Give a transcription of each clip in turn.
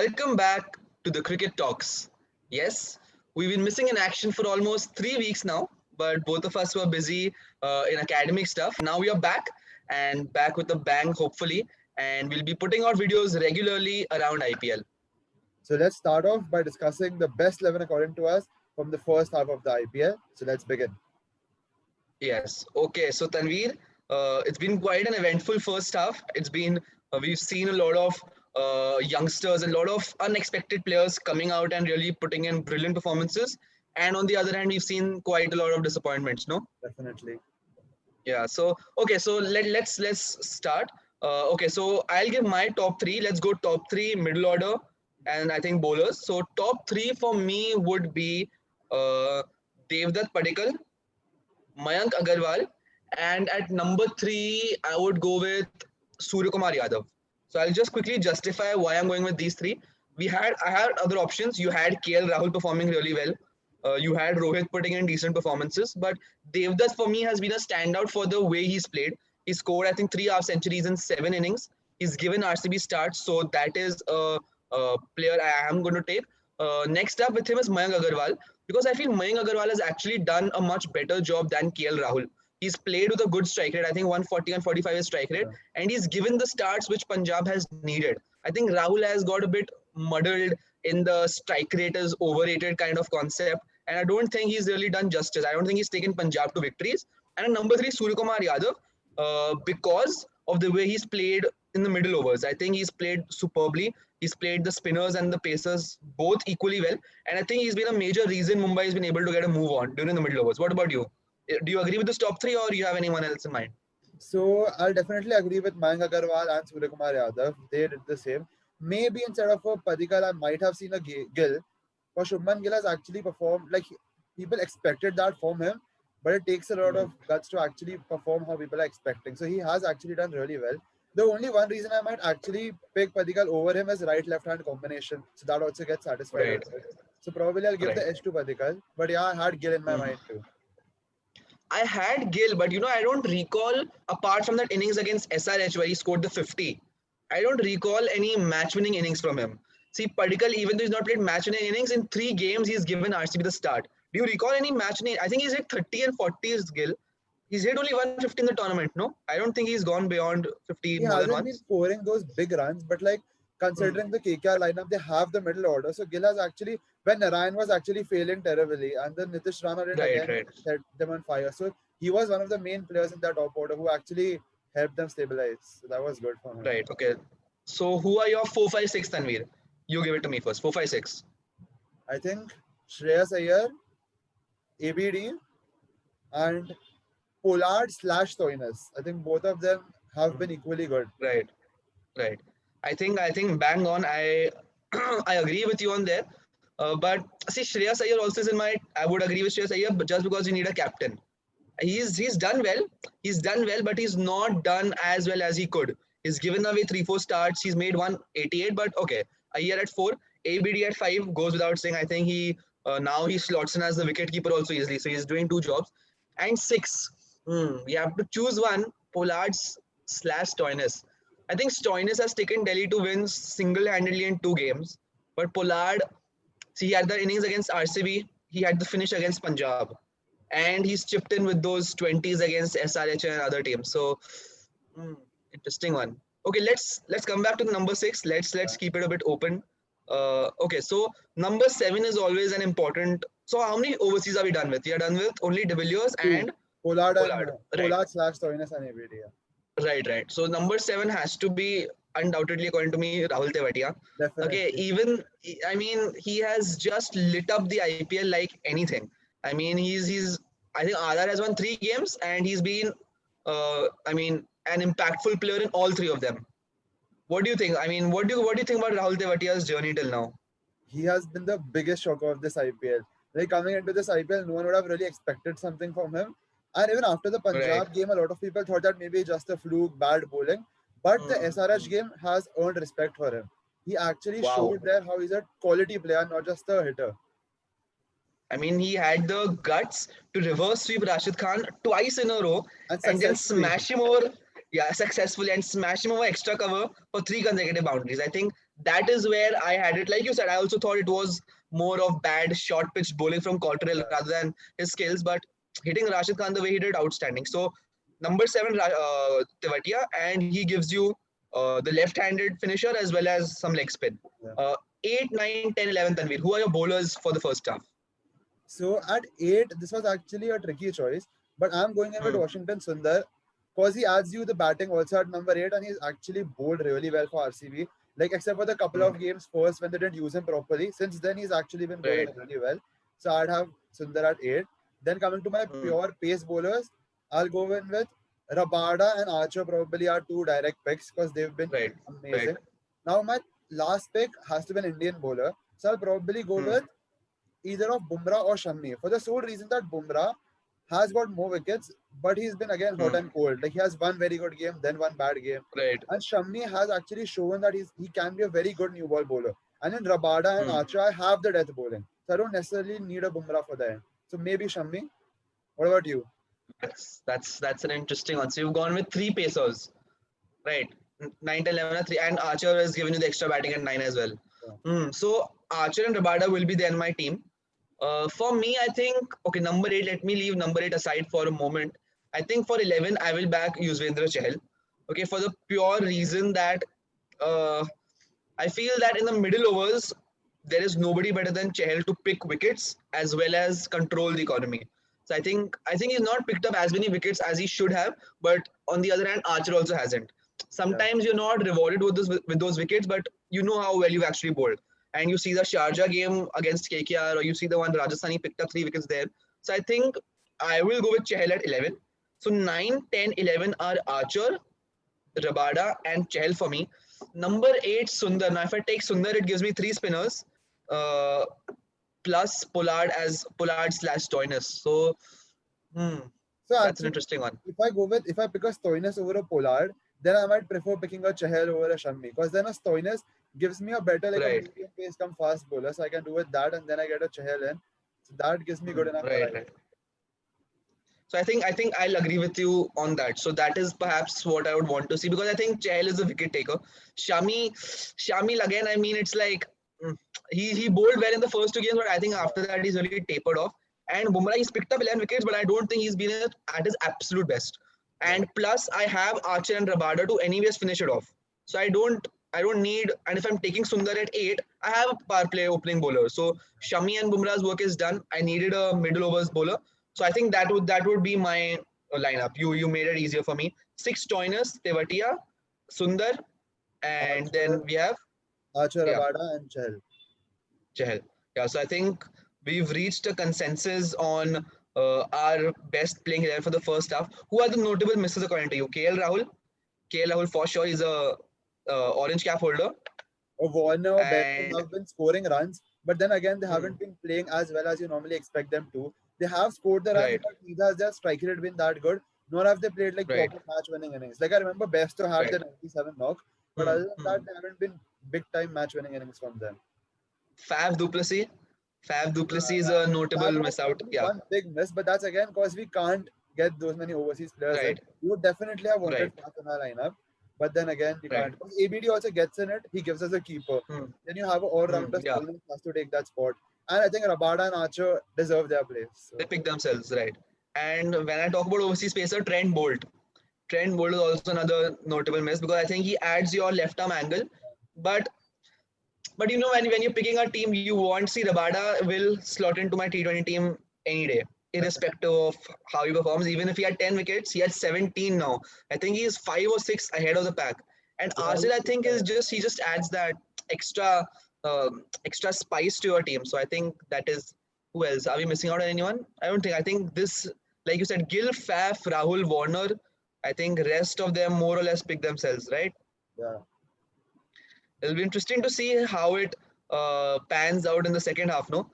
Welcome back to the Cricket Talks. Yes, we've been missing in action for almost 3 weeks now, but both of us were busy in academic stuff. Now we are back and back with a bang, hopefully, and we'll be putting out videos regularly around IPL. So let's start off by discussing the best 11 according to us from the first half of the IPL. So let's begin. Yes. Okay. So Tanveer, it's been quite an eventful first half. We've seen a lot of youngsters and a lot of unexpected players coming out and really putting in brilliant performances. And on the other hand, we've seen quite a lot of disappointments. No. Definitely. Yeah. So okay. So let's start. Okay. So I'll give my top three. Let's go top three, middle order, and I think bowlers. So top three for me would be Devdutt Padikkal, Mayank Agarwal, and at number three, I would go with Suryakumar Yadav. So I'll just quickly justify why I'm going with these three. I had other options. You had KL Rahul performing really well. You had Rohit putting in decent performances, but Devdutt for me has been a standout for the way he's played. He scored, I think, 3 half centuries in 7 innings. He's given RCB starts, so that is a player I am going to take. Next up with him is Mayank Agarwal, because I feel Mayank Agarwal has actually done a much better job than KL Rahul. He's played with a good strike rate. I think 140 and 45 is strike rate, and he's given the starts which Punjab has needed. I think Rahul has got a bit muddled in the strike rate is overrated kind of concept, and I don't think he's really done justice. I don't think he's taken Punjab to victories. And at number three, Suryakumar Yadav, because of the way he's played in the middle overs. I think he's played superbly. He's played the spinners and the pacers both equally well. And I think he's been a major reason Mumbai has been able to get a move on during the middle overs. What about you? Do you agree with this top three, or you have anyone else in mind? So I'll definitely agree with Mayank Agarwal and Suryakumar Yadav. They did the same. Maybe instead of a Padikkal, I might have seen a Gill. But Shubman Gill has actually performed, like people expected that from him, but it takes a lot of guts to actually perform how people are expecting. So he has actually done really well. The only one reason I might actually pick Padikkal over him is right-left hand combination. So that also gets satisfied. Right. So probably I'll give Right. the edge to Padikkal. But yeah, I had Gill in my mind too. I had Gill, but I don't recall, apart from that innings against SRH where he scored the 50, I don't recall any match-winning innings from him. See, Padikkal, even though he's not played match-winning innings, in 3 games he's given RCB the start. Do you recall any match-winning? I think he's hit 30 and 40 is Gill. He's hit only 150 in the tournament, no? I don't think he's gone beyond 50 He more than hasn't once. been scoring those big runs, but like considering the KKR lineup, they have the middle order. So Gill has actually, when Narayan was actually failing terribly, and then Nitish Rana did again set them on fire. So he was one of the main players in that top order who actually helped them stabilize. So that was good for him. Right, okay. So who are your 4, 5, 6, Tanveer? You give it to me first. 4, 5, 6. I think Shreyas Iyer, ABD, and Pollard / STOINIS. I think both of them have been equally good. Right. I think bang on. I I agree with you on there. But see, Shreyas Iyer also is in my. I would agree with Shreyas Iyer, but just because you need a captain. He's done well. He's done well, but he's not done as well as he could. He's given away 3, 4 starts. He's made 188, but okay. Iyer at 4, ABD at 5 goes without saying. I think he now he slots in as the wicketkeeper also easily. So he's doing 2 jobs. And 6, we have to choose one. Pollard / STOINIS. I think STOINIS has taken Delhi to win single-handedly in 2 games. But Pollard, see, he had the innings against RCB. He had the finish against Punjab. And he's chipped in with those 20s against SRH and other teams. So, interesting one. Okay, let's come back to the number 6. Let's keep it a bit open. Okay, so number 7 is always an important. So how many overseas are we done with? We are done with only De Villiers and Pollard / STOINIS and ABD. Right. So number 7 has to be undoubtedly, according to me, Rahul Tewatia. Definitely. Okay, he has just lit up the IPL like anything. I mean, I think RR has won 3 games and he's been, an impactful player in all 3 of them. What do you think? I mean, what do you think about Rahul Tewatia's journey till now? He has been the biggest shocker of this IPL. Like coming into this IPL, no one would have really expected something from him. And even after the Punjab game, a lot of people thought that maybe just a fluke, bad bowling. But the SRH game has earned respect for him. He actually showed there how he's a quality player, not just a hitter. I mean, he had the guts to reverse sweep Rashid Khan twice in a row and then smash him over Yeah, successfully, and smash him over extra cover for 3 consecutive boundaries. I think that is where I had it. Like you said, I also thought it was more of bad short pitch bowling from Cottrell rather than his skills, but hitting Rashid Khan the way he did, outstanding. So number 7, Tewatia, and he gives you the left-handed finisher as well as some leg spin. Yeah. 8, 9, 10, 11, Tanvir. Who are your bowlers for the first half? So at 8, this was actually a tricky choice, but I'm going in with Washington Sundar because he adds you the batting also at number 8, and he's actually bowled really well for RCB. Like except for the couple of games first when they didn't use him properly. Since then he's actually been bowling really well. So I'd have Sundar at 8. Then coming to my pure pace bowlers, I'll go in with Rabada and Archer probably are 2 direct picks because they've been amazing. Now my last pick has to be an Indian bowler. So I'll probably go with either of Bumrah or Shami for the sole reason that Bumrah has got more wickets, but he's been again hot and cold. Like he has one very good game, then one bad game. And Shami has actually shown that he can be a very good new ball bowler. And in Rabada and Archer, I have the death bowling. So I don't necessarily need a Bumrah for that. So maybe Shami. What about you? That's an interesting one. So you've gone with 3 pacers, right? 9, 10, 11 are 3, and Archer has given you the extra batting at 9 as well. So Archer and Rabada will be there in my team. For me, I think, okay, number 8, let me leave number 8 aside for a moment. I think for 11, I will back Yuzvendra Chahal. Okay, for the pure reason that I feel that in the middle overs, there is nobody better than Chahal to pick wickets as well as control the economy. So I think he's not picked up as many wickets as he should have, but on the other hand, Archer also hasn't. Sometimes you're not rewarded with those wickets, but you know how well you've actually bowled. And you see the Sharjah game against KKR, or you see the one Rajasthan, he picked up 3 wickets there. So I think I will go with Chahal at 11. So 9, 10, 11 are Archer, Rabada, and Chahal for me. Number 8, Sundar. Now, if I take Sundar, it gives me 3 spinners plus Pollard as Pollard/Stoinis. So that's an interesting one. If I pick a Stoinis over a Pollard, then I might prefer picking a Chahal over a Shami because then a Stoinis gives me a better a medium pace come fast bowler, so I can do with that, and then I get a Chahal in. So that gives me good enough. Right. So I think I'll agree with you on that. So that is perhaps what I would want to see because I think Chahal is a wicket taker. Shami again. I mean, it's like he bowled well in the first 2 games, but I think after that he's really tapered off. And Bumrah, he's picked up 11 wickets, but I don't think he's been at his absolute best. And plus, I have Archer and Rabada to anyways finish it off. So I don't need. And if I'm taking Sundar at 8, I have a power play opening bowler. So Shami and Bumrah's work is done. I needed a middle overs bowler. So I think that would be my lineup. You made it easier for me. 6 Stoinis, Tewatia, Sundar, and Archer, then we have Archer, Rabada, and Chahal. Yeah. So I think we've reached a consensus on our best playing 11 for the first half. Who are the notable misses according to you? KL Rahul for sure is a orange cap holder. Warner or Benson have been scoring runs, but then again they haven't been playing as well as you normally expect them to. They have scored the runs, but neither has their strike rate been that good, nor have they played like proper match-winning innings. Like I remember Bairstow had the 97 knock, but other than that, there haven't been big-time match-winning innings from them. Faf du Plessis is a notable miss out. Yeah, one big miss, but that's again because we can't get those many overseas players. In. You would definitely have wanted Faf in our lineup, but then again you can't. Because ABD also gets in it, he gives us a keeper. Then you have an all-rounder who has to take that spot. And I think Rabada and Archer deserve their place. So. They pick themselves, right. And when I talk about overseas pacer, Trent Bolt is also another notable miss because I think he adds your left arm angle. But you know, when you're picking a team, you want to see Rabada will slot into my T20 team any day, irrespective of how he performs. Even if he had 10 wickets, he had 17 now. I think he is 5 or 6 ahead of the pack. And Archer, I think, he just adds that extra spice to your team. So I think that is, who else? Are we missing out on anyone? I don't think. I think this, like you said, Gill, Faf, Rahul, Warner, I think rest of them more or less pick themselves, right? Yeah. It'll be interesting to see how it pans out in the second half, no?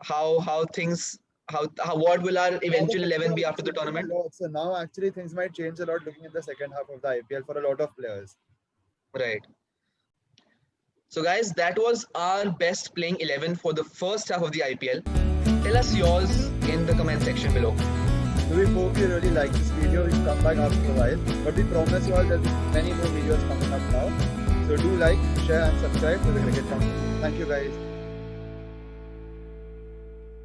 What will our eventual 11 be after the tournament? So now actually things might change a lot looking at the second half of the IPL for a lot of players. Right. So guys, that was our best playing 11 for the first half of the IPL. Tell us yours in the comment section below. So we hope you really like this video. We've come back after a while, but we promise you all there'll be many more videos coming up now. So do like, share and subscribe to the Cricket Company. Thank you guys.